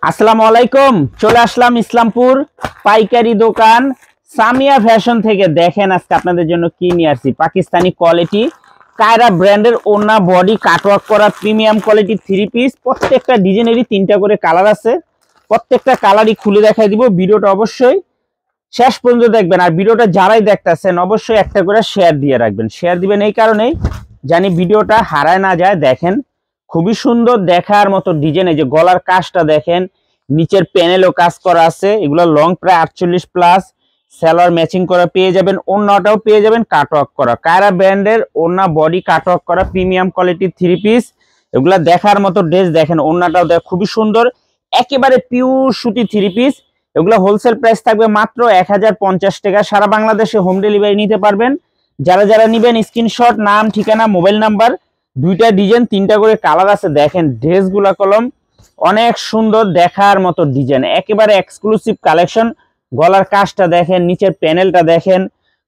আসসালামু আলাইকুম। চলে আসলাম ইসলামপুর পাইকারি দোকান সামিয়া ফ্যাশন থেকে। দেখেন আজকে আপনাদের জন্য কি নিয়ে আসছি। পাকিস্তানি কোয়ালিটি কায়রা ব্র্যান্ডের ওড়না বডি কাটওয়ার্ক করা প্রিমিয়াম কোয়ালিটি থ্রি পিস। প্রত্যেকটা ডিজাইনেরই তিনটা করে কালার আছে। প্রত্যেকটা কালারই খুলে দেখাই দিব। ভিডিওটা অবশ্যই শেষ পর্যন্ত দেখবেন। আর ভিডিওটা যারাই দেখতেছেন অবশ্যই একটা করে শেয়ার দিয়ে রাখবেন। শেয়ার দিবেন এই কারণেই জানি ভিডিওটা হারায় না যায়। দেখেন খুবই সুন্দর দেখার মতো ডিজাইন। এই যে গলার কাজটা দেখেন, নিচের প্যানেলও কাজ করা আছে। এগুলো লং প্রায় 48 প্লাস। সেলার ম্যাচিং করা পেয়ে যাবেন, ওড়নাটাও পেয়ে যাবেন কাটওয়ার্ক করা। কায়রা ব্র্যান্ডের ওড়না বডি কাটওয়ার্ক করা প্রিমিয়াম কোয়ালিটির থ্রি পিস। এগুলা দেখার মতো ড্রেস। দেখেন ওড়নাটাও খুবই সুন্দর, একেবারে পিওর সুতি থ্রি পিস। এগুলো হোলসেল প্রাইস থাকবে মাত্র 1050 টাকা। সারা বাংলাদেশে হোম ডেলিভারি নিতে পারবেন। যারা যারা নিবেন স্ক্রিনশট, নাম, ঠিকানা, মোবাইল নাম্বার। দুইটা ডিজাইন, তিনটা করে কালার আছে। দেখেন ড্রেসগুলা কলম অনেক সুন্দর দেখার মতো ডিজাইন, একেবারে এক্সক্লুসিভ কালেকশন। গলার কাজটা দেখেন, নিচের প্যানেলটা দেখেন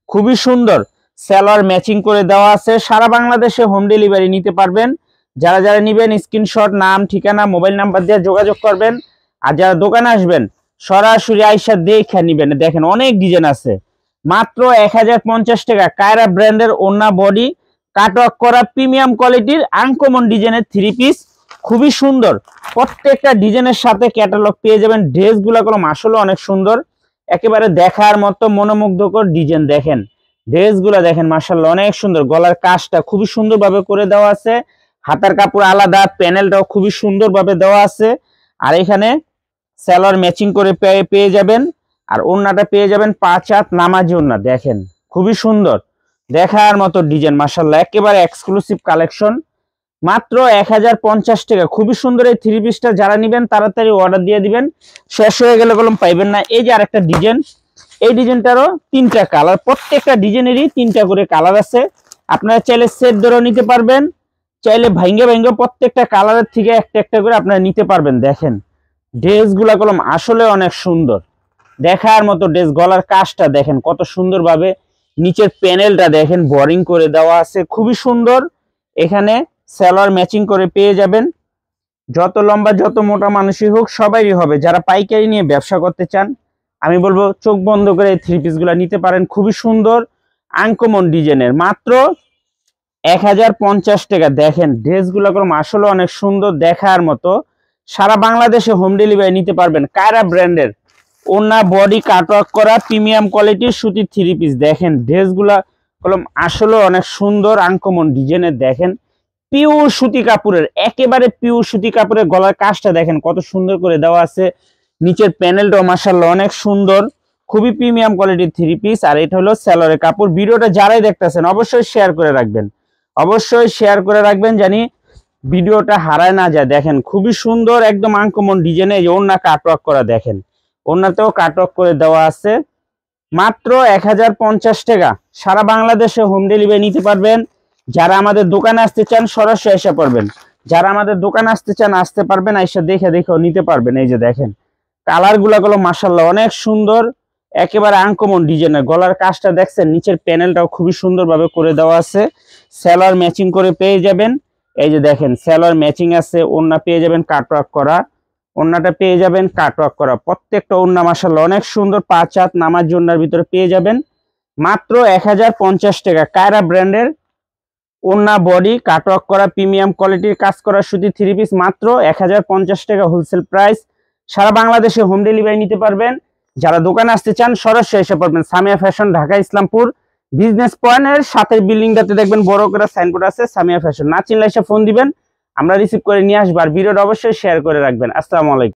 খুবই সুন্দর। সালোয়ার ম্যাচিং করে দেওয়া আছে। সারা বাংলাদেশে হোম ডেলিভারি নিতে পারবেন। যারা যারা নিবেন স্ক্রিনশট, নাম, ঠিকানা, মোবাইল নাম্বার দিয়ে যোগাযোগ করবেন। আর যারা দোকানে আসবেন সরাসরি আইসা দেখে নিবেন। দেখেন অনেক ডিজাইন আছে। মাত্র 1050 টাকা। কায়রা ব্র্যান্ডের ওড়না বডি কাটওয়ার্ক করা প্রিমিয়াম কোয়ালিটির আনকমন ডিজাইনের থ্রি পিস, খুবই সুন্দর। প্রত্যেকটা ডিজাইনের সাথে ক্যাটালগ পেয়ে যাবেন। ড্রেসগুলো কোনো আসলে অনেক সুন্দর, একেবারে দেখার মতো মনোমুগ্ধকর ডিজাইন। দেখেন ড্রেসগুলো দেখেন মাশাআল্লাহ অনেক সুন্দর। গলার কাজটা খুবই সুন্দরভাবে করে দেওয়া আছে। হাতার কাপড় আলাদা, প্যানেলটাও খুবই সুন্দরভাবে দেওয়া আছে। আর এখানে সালোয়ার ম্যাচিং করে পেয়ে যাবেন। আর ওড়নাটা পেয়ে যাবেন 5 হাত নামাজি ওড়না। দেখেন খুবই সুন্দর দেখার মতো ডিজাইন মাশাআল্লাহ, একেবারে এক্সক্লুসিভ কালেকশন। মাত্র 1050 টাকা। খুবই সুন্দর এই থ্রি পিসটা। যারা নিবেন তাড়াতাড়ি অর্ডার দিয়ে দিবেন, শেষ হয়ে গেলে কলম পাইবেন না। এই যে আরেকটা ডিজাইন, এই ডিজাইনটারও তিনটা কালার। প্রত্যেকটা ডিজাইনেরই তিনটা করে কালার আছে। আপনারা চাইলে সেট ধরেও নিতে পারবেন, চাইলে ভাঙ্গে ভাঙ্গে প্রত্যেকটা কালারের থেকে একটা একটা করে আপনারা নিতে পারবেন। দেখেন ড্রেসগুলা কলম আসলে অনেক সুন্দর দেখার মতো ড্রেস। গলার কাজটা দেখেন কত সুন্দরভাবে, নিচের প্যানেলটা দেখেন বোরিং করে দেওয়া আছে, খুবই সুন্দর। এখানে সালোয়ার ম্যাচিং করে পেয়ে যাবেন। যত লম্বা যত মোটা মানুষই হোক সবারই হবে। যারা পাইকারি নিয়ে ব্যবসা করতে চান আমি বলবো চোখ বন্ধ করে এই থ্রি পিসগুলো নিতে পারেন। খুবই সুন্দর আনকমন ডিজাইনের। মাত্র 1050 টাকা। দেখেন ড্রেসগুলো কোনো আসলে অনেক সুন্দর দেখার মতো। সারা বাংলাদেশে হোম ডেলিভারি নিতে পারবেন। কায়রা ব্র্যান্ডের ওড়না বডি কাটওয়ার্ক করা প্রিমিয়াম কোয়ালিটির সুতির থ্রি পিস। দেখেন ড্রেসগুলা কলম আসলে অনেক সুন্দর আনকমন ডিজাইনের। দেখেন পিওর সুতি কাপড়ের, একেবারে পিওর সুতি কাপড়ের। গলার কাজটা দেখেন কত সুন্দর করে দেওয়া আছে। নিচের প্যানেলটাও মাশাআল্লাহ অনেক সুন্দর, খুবই প্রিমিয়াম কোয়ালিটির থ্রি পিস। আর এটা হলো সালোয়ারের কাপড়। ভিডিওটা যারাই দেখতেছেন অবশ্যই শেয়ার করে রাখবেন, অবশ্যই শেয়ার করে রাখবেন জানি ভিডিওটা হারায় না যায়। দেখেন খুবই সুন্দর একদম আনকমন ডিজাইনে। এই ওড়না কাটওয়ার্ক করা, দেখেন ওড়নাতেও কাটওয়ার্ক করে দেওয়া আছে। মাত্র 1050 টাকা। সারা বাংলাদেশে হোম ডেলিভারি নিতে পারবেন। যারা আমাদের দোকানে আসতে চান সরাসরি এসে পড়বেন। যারা আমাদের দোকানে আসতে চান আসতে পারবেন, এসে দেখে দেখেও নিতে পারবেন। এই যে দেখেন কালার গুলো মাশাআল্লাহ অনেক সুন্দর, একেবারে আনকমন ডিজাইনের। গলার কাজটা দেখছেন, নিচের প্যানেলটাও খুবই সুন্দরভাবে করে দেওয়া আছে। সালোয়ার ম্যাচিং করে পেয়ে যাবেন। এই যে দেখেন সালোয়ার ম্যাচিং আছে। ওড়না পেয়ে যাবেন কাটওয়ার্ক করা, ওড়নাটা পেয়ে যাবেন কাটওয়ার্ক করা। প্রত্যেকটা ওড়না মাশাআল্লাহ অনেক সুন্দর। 5 হাত নামাজ ওড়নার ভিতরে পেয়ে যাবেন। মাত্র 1050 টাকা। কায়রা ব্র্যান্ডের ওড়না বডি কাটওয়ার্ক করা প্রিমিয়াম কোয়ালিটির কাজ করা সুতি থ্রি পিস। মাত্র 1050 টাকা হোলসেল প্রাইস। সারা বাংলাদেশে হোম ডেলিভারি নিতে পারবেন। যারা দোকানে আসতে চান সরাসরি এসে পড়বেন। সামিয়া ফ্যাশন, ঢাকা ইসলামপুর বিজনেস পয়েন্টের সাথে বিল্ডিংটাতে দেখবেন বড় করে সাইনবোর্ড আছে সামিয়া ফ্যাশন। না চিনলে এসে ফোন দিবেন, আমরা রিসিভ করে নিয়ে আসবো। আর ভিডিওটা অবশ্যই শেয়ার করে রাখবেন। আসসালামু আলাইকুম।